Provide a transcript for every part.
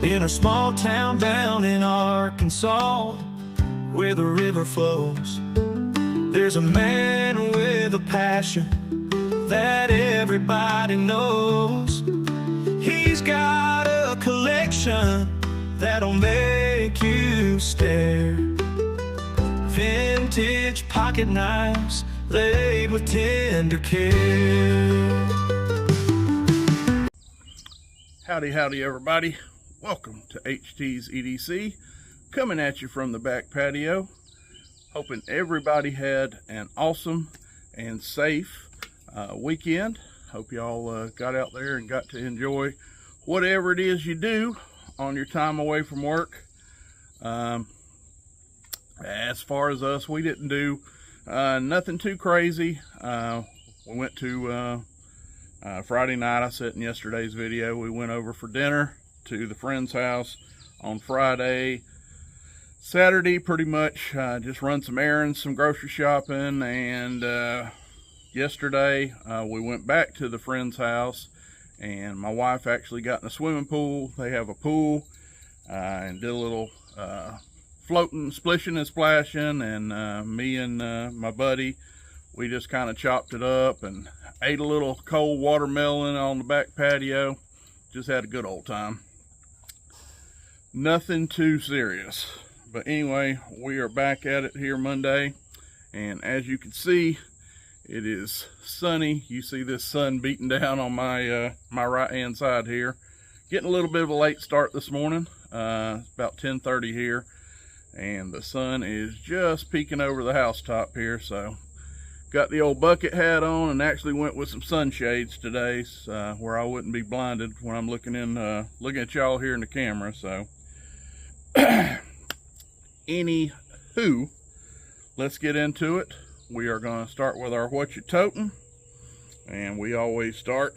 in a small town down in Arkansas, where the river flows. There's a man with a passion that everybody knows. He's got a collection that'll make you stare. Vintage pocket knives laid with tender care. Howdy everybody. Welcome to HT's EDC, coming at you from the back patio. Hoping everybody had an awesome and safe weekend. Hope y'all got out there and got to enjoy whatever it is you do on your time away from work. As far as us, we didn't do nothing too crazy. We went to Friday night. I said in yesterday's video, we went over for dinner to the friend's house on Friday. Saturday, pretty much just run some errands, some grocery shopping, and yesterday we went back to the friend's house, and my wife actually got in a swimming pool. They have a pool, and did a little floating, splishing and splashing, and me and my buddy, we just kind of chopped it up and ate a little cold watermelon on the back patio. Just had a good old time. Nothing too serious. But anyway, we are back at it here Monday, and as you can see, it is sunny. You see this sun beating down on my my right hand side here. Getting a little bit of a late start this morning. It's about 10:30 here, and the sun is just peeking over the housetop here. So got the old bucket hat on, and actually went with some sunshades today, where I wouldn't be blinded when I'm looking at y'all here in the camera. So anywho, let's get into it. We are going to start with our what you totin', and we always start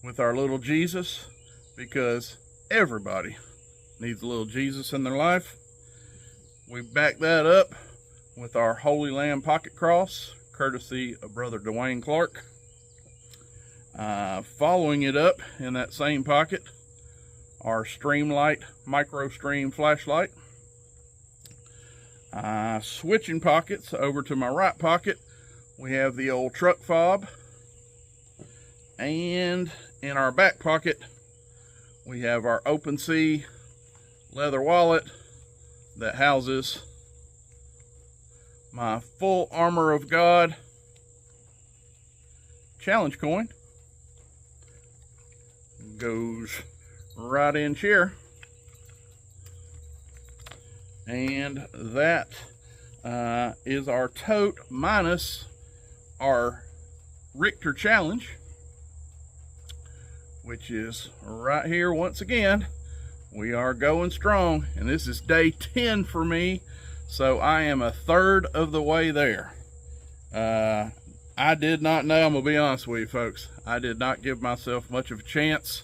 with our little Jesus, because everybody needs a little Jesus in their life. We back that up with our Holy Land pocket cross, courtesy of Brother Dwayne Clark. Following it up in that same pocket, our Streamlight micro stream flashlight. Switching pockets over to my right pocket, we have the old truck fob, and in our back pocket we have our Open Sea leather wallet that houses my full armor of God challenge coin. Goes right in here. And that is our tote minus our Richter challenge, which is right here once again. We are going strong, and this is day 10 for me, so I am a third of the way there. I did not know, I'm gonna be honest with you folks, I did not give myself much of a chance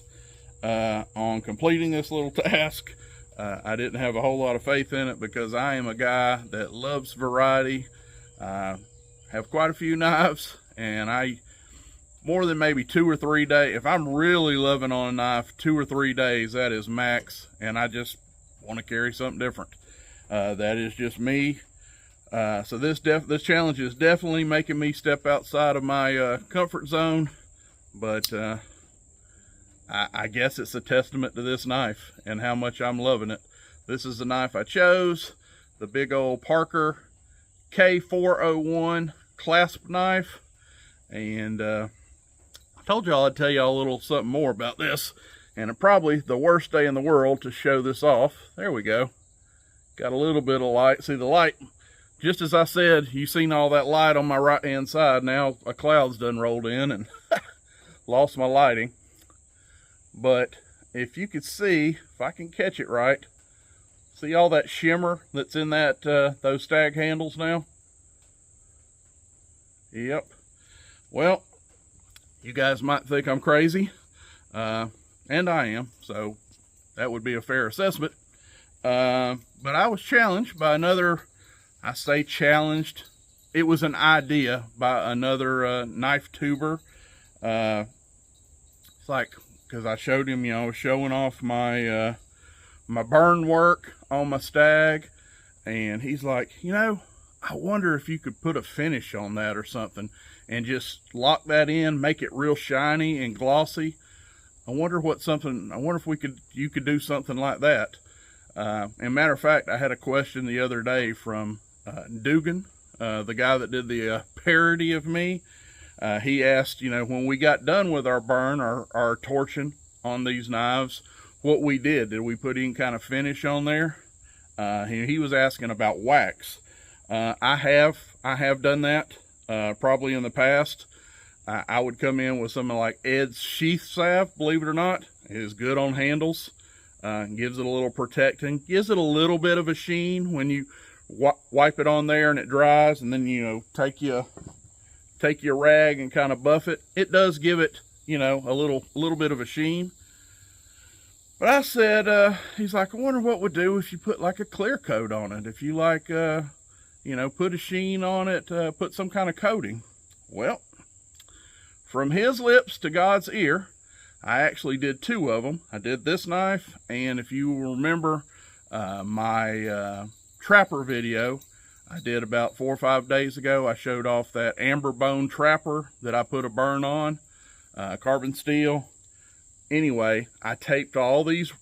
on completing this little task. I didn't have a whole lot of faith in it, because I am a guy that loves variety. Have quite a few knives, and I, more than maybe 2 or 3 days, if I'm really loving on a knife, 2 or 3 days, that is max, and I just want to carry something different. That is just me. So this challenge is definitely making me step outside of my comfort zone, but I guess it's a testament to this knife and how much I'm loving it. This is the knife I chose, the big old Parker K401 clasp knife. And I told y'all I'd tell y'all a little something more about this, and probably the worst day in the world to show this off. There we go. Got a little bit of light. See the light, just as I said, you seen all that light on my right hand side. Now a cloud's done rolled in and lost my lighting. But if you could see, if I can catch it right, see all that shimmer that's in that those stag handles now? Yep. Well, you guys might think I'm crazy, and I am, so that would be a fair assessment. But I was challenged by another, I say challenged, it was an idea by another knife tuber. It's like because I showed him, you know, showing off my my burn work on my stag, and he's like, you know, I wonder if you could put a finish on that or something and just lock that in, make it real shiny and glossy. I wonder if you could do something like that. And matter of fact, I had a question the other day from Dugan, the guy that did the parody of me. He asked, you know, when we got done with our burn, our torching on these knives, what we did we put any kind of finish on there? He was asking about wax. I have done that, probably in the past. I would come in with something like Ed's sheath salve, believe it or not. It is good on handles. Gives it a little protecting, gives it a little bit of a sheen when you wipe it on there and it dries, and then, you know, take your rag and kind of buff it. It does give it, you know, a little bit of a sheen. But I said, he's like, I wonder what would do if you put like a clear coat on it. If you like, you know, put a sheen on it, put some kind of coating. Well, from his lips to God's ear, I actually did 2 of them. I did this knife, and if you remember my trapper video I did about 4 or 5 days ago, I showed off that amber bone trapper that I put a burn on, carbon steel. Anyway, I taped all these,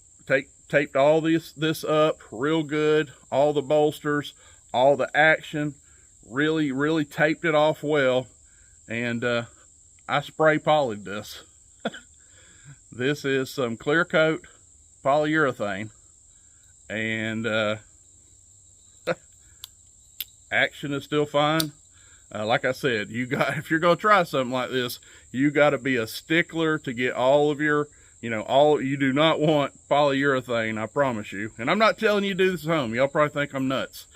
taped all this up real good, all the bolsters, all the action, really taped it off well, and I spray polyed this. This is some clear coat polyurethane, and action is still fine. Like I said, if you're gonna try something like this, you got to be a stickler to get all of your, you know, you do not want polyurethane, I promise you. And I'm not telling you to do this at home. Y'all probably think I'm nuts,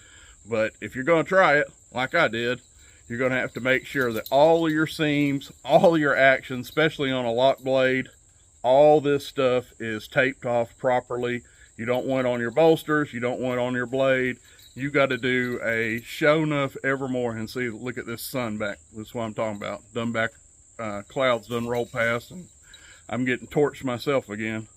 but if you're gonna try it like I did, you're gonna have to make sure that all of your seams, all of your action, especially on a lock blade, all this stuff is taped off properly. You don't want it on your bolsters, you don't want it on your blade. You got to do a show enough evermore. And see, look at this sun back. That's what I'm talking about. Done back, clouds done roll past, and I'm getting torched myself again.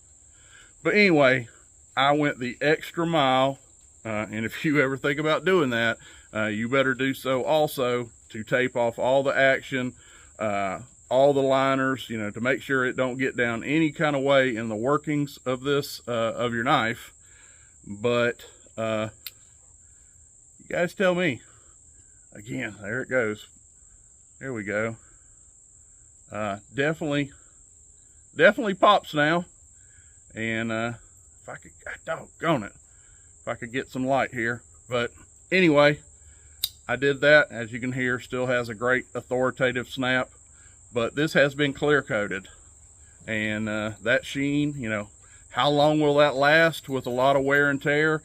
But anyway, I went the extra mile, and if you ever think about doing that, you better do so also to tape off all the action, all the liners, you know, to make sure it don't get down any kind of way in the workings of this, of your knife. But you guys tell me. Again, there it goes. There we go. Definitely pops now. And if I could, doggone it, if I could get some light here. But anyway, I did that. As you can hear, still has a great authoritative snap. But this has been clear coated. And that sheen, you know, how long will that last with a lot of wear and tear?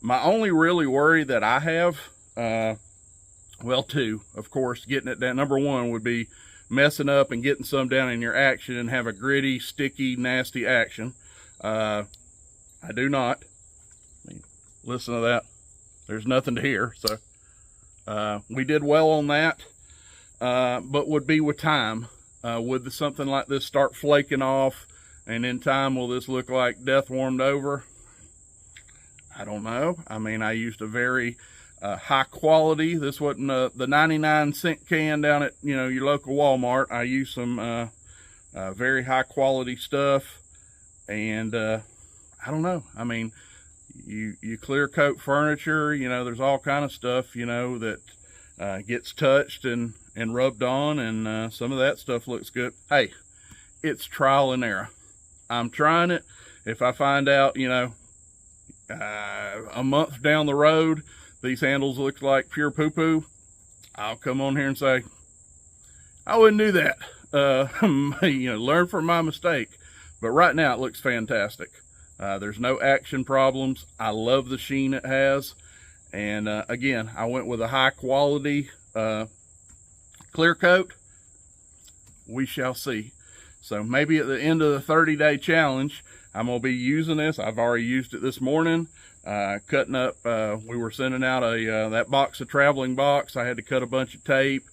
My only really worry that I have, well, 2, of course, getting it down. Number 1 would be messing up and getting some down in your action and have a gritty, sticky, nasty action. I do not. I mean, listen to that. There's nothing to hear. So we did well on that, but would be with time. Would something like this start flaking off, and in time will this look like death warmed over? I don't know. I mean, I used a very high quality. This wasn't the 99-cent can down at, you know, your local Walmart. I used some very high quality stuff, and I don't know. I mean, you clear coat furniture, you know, there's all kind of stuff, you know, that gets touched and rubbed on, and some of that stuff looks good. Hey, it's trial and error. I'm trying it. If I find out, you know, a month down the road these handles look like pure poo-poo, I'll come on here and say, I wouldn't do that. You know, learn from my mistake. But right now it looks fantastic. There's no action problems. I love the sheen it has. And again, I went with a high quality clear coat. We shall see. So maybe at the end of the 30-day challenge, I'm going to be using this. I've already used it this morning, cutting up. We were sending out that box of traveling box. I had to cut a bunch of tape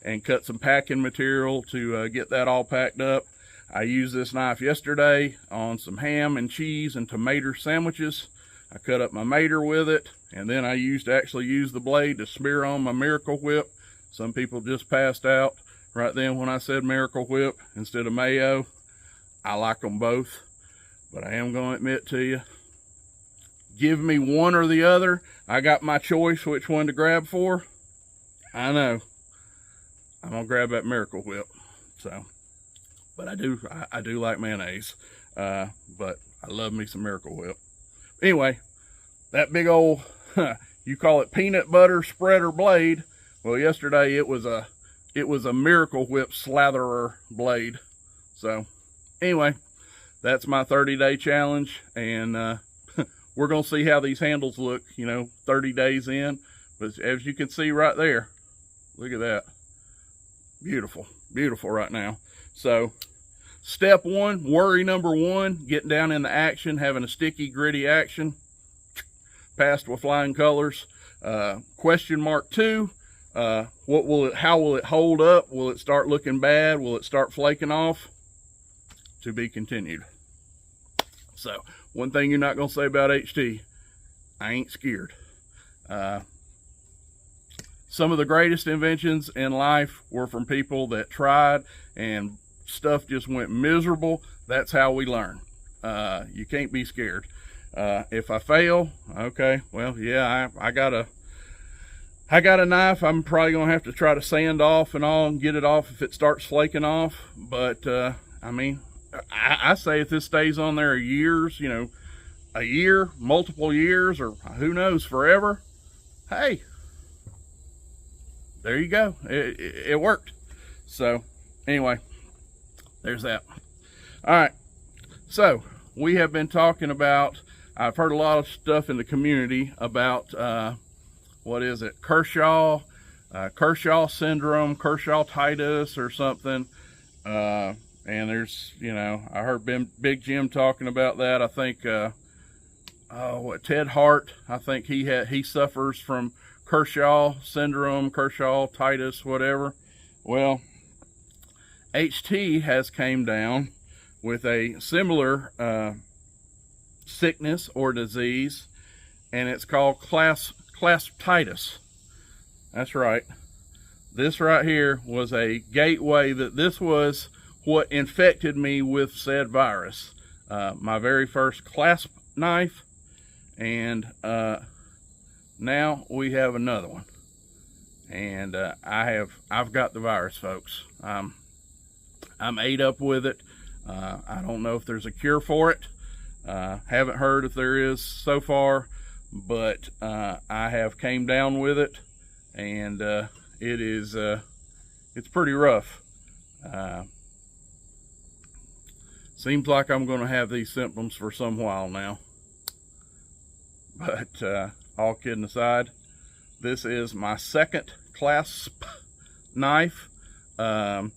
and cut some packing material to get that all packed up. I used this knife yesterday on some ham and cheese and tomato sandwiches. I cut up my mater with it, and then I actually used the blade to smear on my Miracle Whip. Some people just passed out right then when I said Miracle Whip instead of mayo. I like them both, but I am going to admit to you, give me one or the other. I got my choice which one to grab for. I know. I'm going to grab that Miracle Whip. So, but I do like mayonnaise. But I love me some Miracle Whip. Anyway, that big old, you call it peanut butter spreader blade. Well, yesterday it was a Miracle Whip slatherer blade. So, anyway, that's my 30-day challenge, and we're going to see how these handles look, 30 days in. But as you can see right there, look at that. Beautiful, beautiful right now. So, step one, worry number one, getting down in the action, having a sticky, gritty action. Passed with flying colors. Question mark two, how will it hold up? Will it start looking bad? Will it start flaking off? To be continued. So, one thing you're not going to say about HT, I ain't scared. Some of the greatest inventions in life were from people that tried and stuff just went miserable. That's how we learn. You can't be scared. If I fail, okay, well, yeah, I got a knife. I'm probably going to have to try to sand off and all and get it off if it starts flaking off. But, I mean, I say if this stays on there years, a year, multiple years, or who knows, forever, hey, there you go. It worked. So, anyway, there's that. All right. So, we have been talking about, I've heard a lot of stuff in the community about, what is it, Kershaw syndrome, Kershaw-titis or something. And there's, I heard Big Jim talking about that. I think, Ted Hart, I think he suffers from Kershaw syndrome, Kershaw-titis, whatever. Well, HT has came down with a similar sickness or disease, and it's called CLASPITITUS. That's right. This right here was a gateway. This was what infected me with said virus. My very first clasp knife, and now we have another one. And I've got the virus, folks. I'm ate up with it. I don't know if there's a cure for it. Haven't heard if there is so far, but I have came down with it, and it's pretty rough. Seems like I'm going to have these symptoms for some while now. But all kidding aside, this is my second clasp knife. I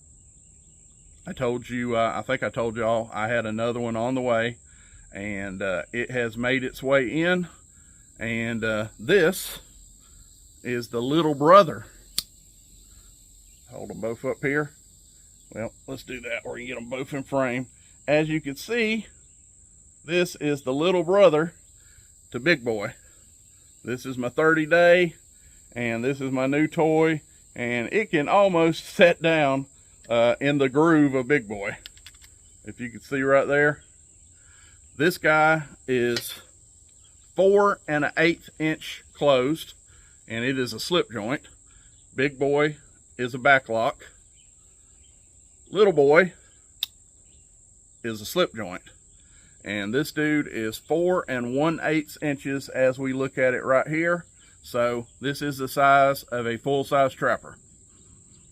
told you, I think I told y'all I had another one on the way, and it has made its way in. And this is the little brother. Hold them both up here. Well, let's do that where you get them both in frame. As you can see, this is the little brother to Big Boy. This is my 30-day, and this is my new toy, and it can almost set down in the groove of Big Boy. If you can see right there, this guy is 4 1/8 inch closed, and it is a slip joint. Big Boy is a back lock. Little Boy is a slip joint, and this dude is 4 1/8 inches as we look at it right here. So this is the size of a full-size trapper.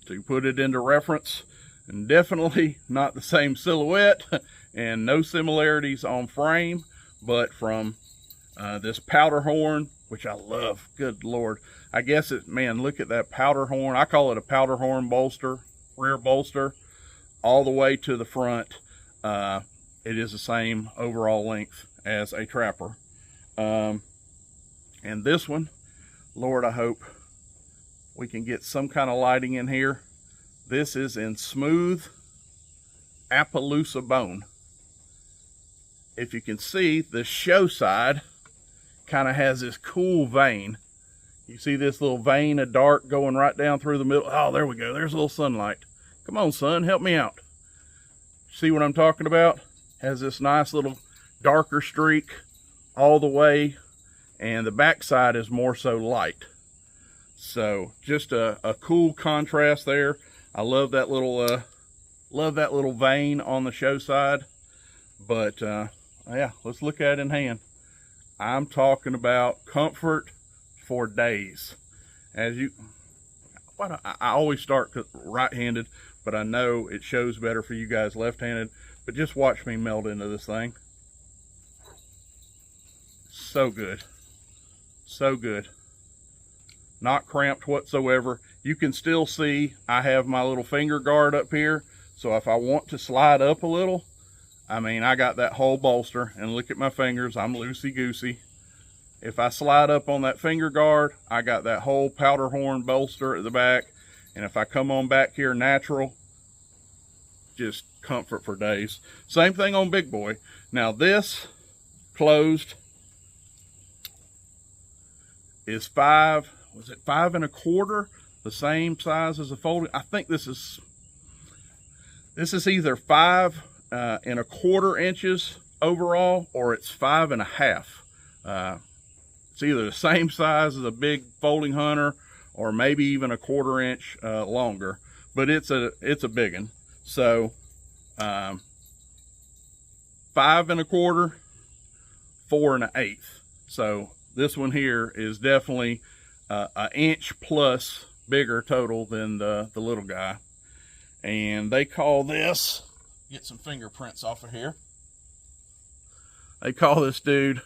To put it into reference, and definitely not the same silhouette and no similarities on frame, but from this powder horn, which I love. Good Lord. I guess man, look at that powder horn. I call it a powder horn bolster, rear bolster, all the way to the front. It is the same overall length as a trapper. And this one, Lord, I hope we can get some kind of lighting in here. This is in smooth Appaloosa bone. If you can see, the show side kind of has this cool vein. You see this little vein of dark going right down through the middle. Oh, there we go. There's a little sunlight. Come on, sun, help me out. See what I'm talking about? Has this nice little darker streak all the way, and the backside is more so light. So just a cool contrast there. I love that little vein on the show side. But yeah, let's look at it in hand. I'm talking about comfort for days. I always start right-handed, but I know it shows better for you guys left-handed. But just watch me melt into this thing. So good. So good. Not cramped whatsoever. You can still see I have my little finger guard up here. So if I want to slide up a little, I mean, I got that whole bolster, and look at my fingers. I'm loosey-goosey. If I slide up on that finger guard, I got that whole powder horn bolster at the back. And if I come on back here natural, just comfort for days. Same thing on Big Boy. Now this closed is 5 1/4, the same size as the folding. I think this is either 5 1/4 inches overall, or it's 5 1/2. It's either the same size as a big folding hunter, or maybe even 1/4 inch longer, but it's a big one. So 5 1/4, 4 1/8. So this one here is definitely an inch plus bigger total than the little guy. And they call this, get some fingerprints off of here. They call this dude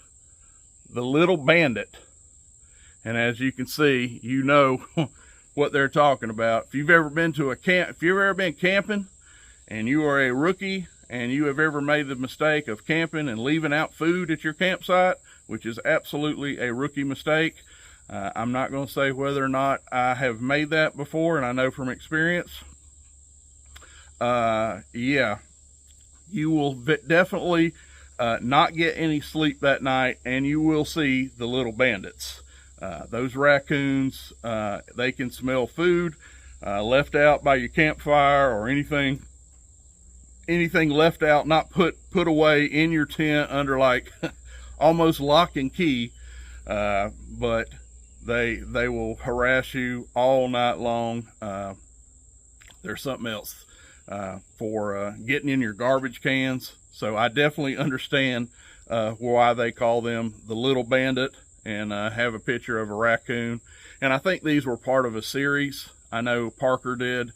the Little Bandit. And as you can see, you know what they're talking about. If you've ever been to a camp, if you've ever been camping and you are a rookie and you have ever made the mistake of camping and leaving out food at your campsite, which is absolutely a rookie mistake. I'm not going to say whether or not I have made that before, and I know from experience. Yeah, you will definitely not get any sleep that night, and you will see the little bandits. Those raccoons, they can smell food left out by your campfire, or anything left out, not put away in your tent under like almost lock and key. But they will harass you all night long. There's something else for getting in your garbage cans. So I definitely understand why they call them the Little Bandit, and have a picture of a raccoon. And I think these were part of a series. I know Parker did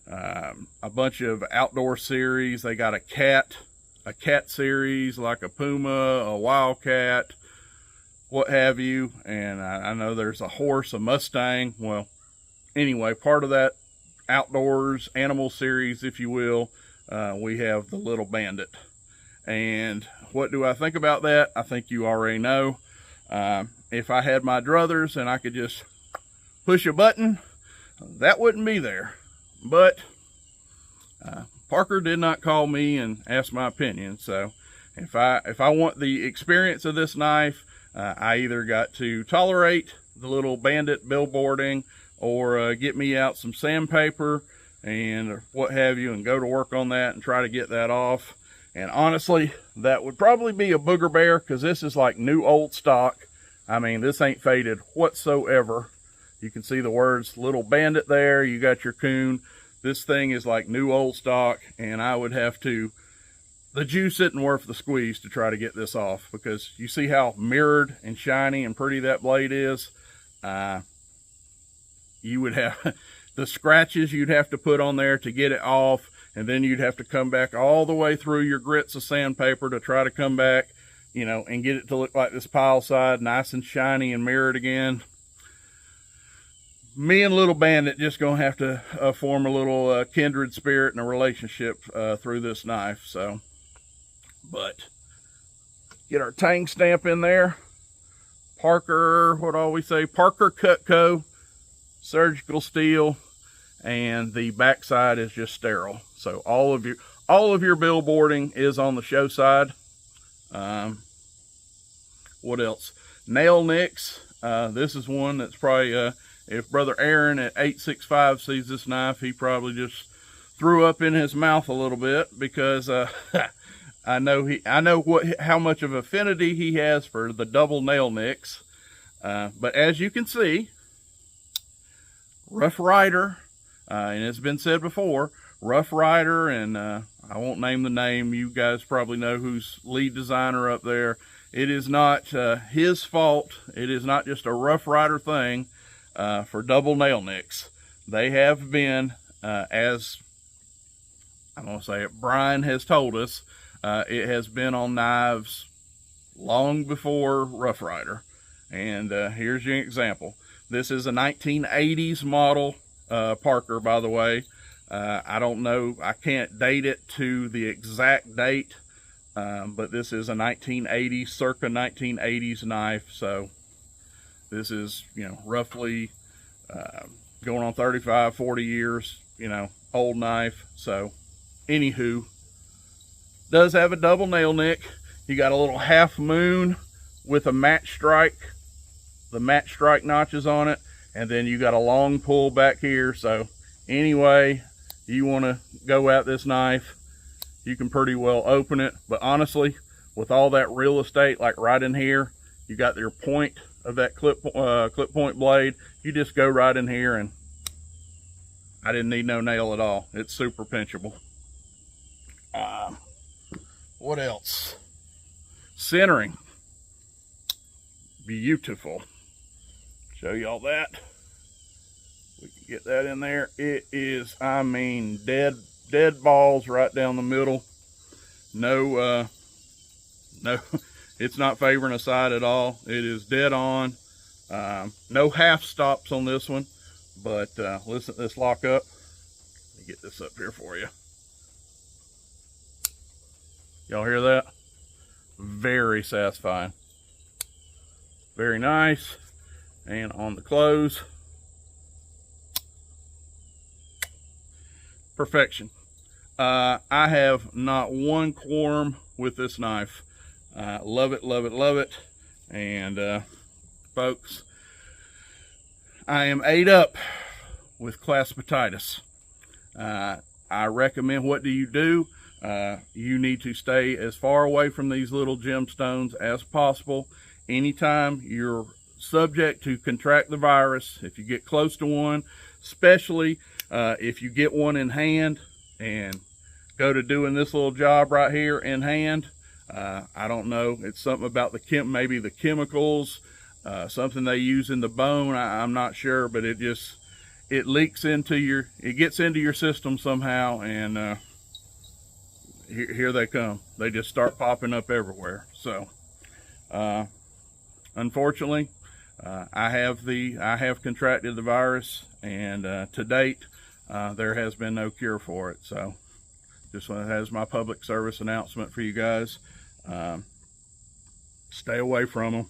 a bunch of outdoor series. They got a cat series, like a puma, a wildcat, what have you. And I know there's a horse, a Mustang. Well, anyway, part of that outdoors animal series, if you will, we have the Little Bandit. And what do I think about that? I think you already know. If I had my druthers and I could just push a button, that wouldn't be there. But Parker did not call me and ask my opinion. So if I want the experience of this knife, I either got to tolerate the Little Bandit billboarding, or get me out some sandpaper and what have you, and go to work on that and try to get that off. And honestly, that would probably be a booger bear, because this is like new old stock. I mean, this ain't faded whatsoever. You can see the words Little Bandit there. You got your coon. This thing is like new old stock, and I would have to, the juice isn't worth the squeeze to try to get this off, because you see how mirrored and shiny and pretty that blade is. You would have the scratches you'd have to put on there to get it off, and then you'd have to come back all the way through your grits of sandpaper to try to come back, you know, and get it to look like this pile side, nice and shiny and mirrored again. Me and Little Bandit just gonna have to form a little kindred spirit and a relationship through this knife. So, but get our tang stamp in there. Parker, what do we say? Parker Cutco, surgical steel, and the backside is just sterile. So all all of your billboarding is on the show side. What else? Nail nicks. This is one that's probably, if Brother Aaron at 865 sees this knife, he probably just threw up in his mouth a little bit, because I know how much of affinity he has for the double nail nicks. But as you can see, Rough Rider, and it's been said before, Rough Rider, and I won't name the name. You guys probably know who's lead designer up there. It is not his fault. It is not just a Rough Rider thing for double nail nicks. They have been, as I'm going to say it, Brian has told us, it has been on knives long before Rough Rider. And here's your example. This is a 1980s model Parker, by the way. I don't know, I can't date it to the exact date, but this is a 1980s, circa 1980s knife. So this is, you know, roughly going on 35, 40 years, you know, old knife. So anywho, does have a double nail nick. You got a little half moon with a match strike, the match strike notches on it, and then you got a long pull back here. So anyway you want to go at this knife, you can pretty well open it. But honestly, with all that real estate, like right in here, you got your point of that clip point blade, you just go right in here, and I didn't need no nail at all. It's super pinchable. What else? Centering, beautiful. Show y'all that. We can get that in there. It is, I mean, dead balls right down the middle. No, no, it's not favoring a side at all. It is dead on. No half stops on this one, but listen to this lock up. Let me get this up here for you. Y'all hear that? Very satisfying. Very nice. And on the close, perfection. I have not one qualm with this knife. Love it, love it, love it. And folks, I am ate up with claspititus. I recommend, what do? You need to stay as far away from these little gemstones as possible. Anytime you're subject to contract the virus, if you get close to one, especially if you get one in hand and go to doing this little job right here in hand, I don't know, it's something about maybe the chemicals, something they use in the bone, I'm not sure, but it leaks into it gets into your system somehow, and here they come. They just start popping up everywhere. So unfortunately, I have contracted the virus, and to date there has been no cure for it. So just as my public service announcement for you guys, stay away from them.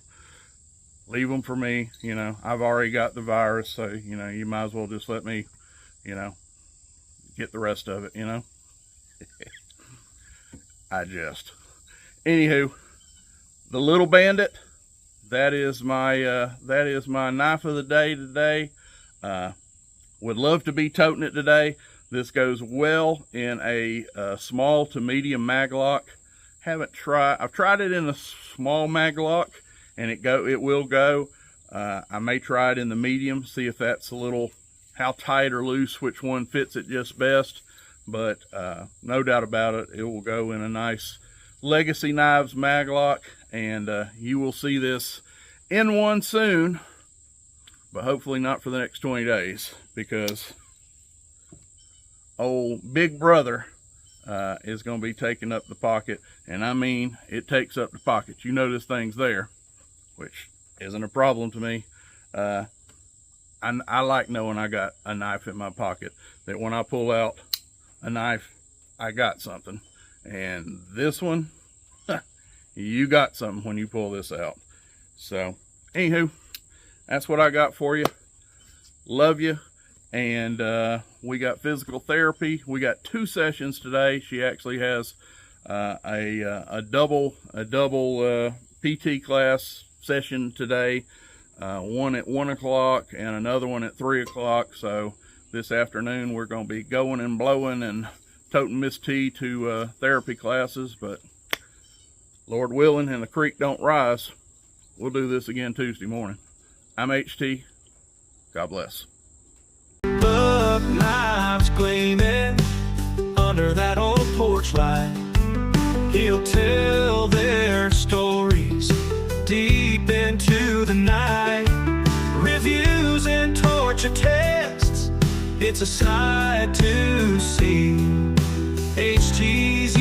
Leave them for me. You know, I've already got the virus, so you know, you might as well just let me, you know, get the rest of it, you know. Anywho, the little Bandit, that is my knife of the day today. Would love to be toting it today. This goes well in a small to medium mag lock. I've tried it in a small mag lock, and it will go. I may try it in the medium, see if that's how tight or loose, which one fits it just best. But no doubt about it, it will go in a nice Legacy Knives mag lock, and you will see this in one soon, but hopefully not for the next 20 days, because old Big Brother is going to be taking up the pocket. And I mean, it takes up the pocket. You know, this thing's there, which isn't a problem to me. I like knowing I got a knife in my pocket, that when I pull out a knife, I got something. And this one, you got something when you pull this out. So anywho, that's what I got for you. Love you. and we got physical therapy. We got 2 sessions today. She actually has a double PT class session today, one at 1 o'clock and another one at 3 o'clock. So this afternoon we're going to be going and blowing and toting Miss T to therapy classes, but Lord willing and the creek don't rise, we'll do this again Tuesday morning. I'm HT. God bless. Buck knives gleaming under that old porch light. He'll tell their stories deep into the night. Reviews and torture tests, it's a sight to see. HT's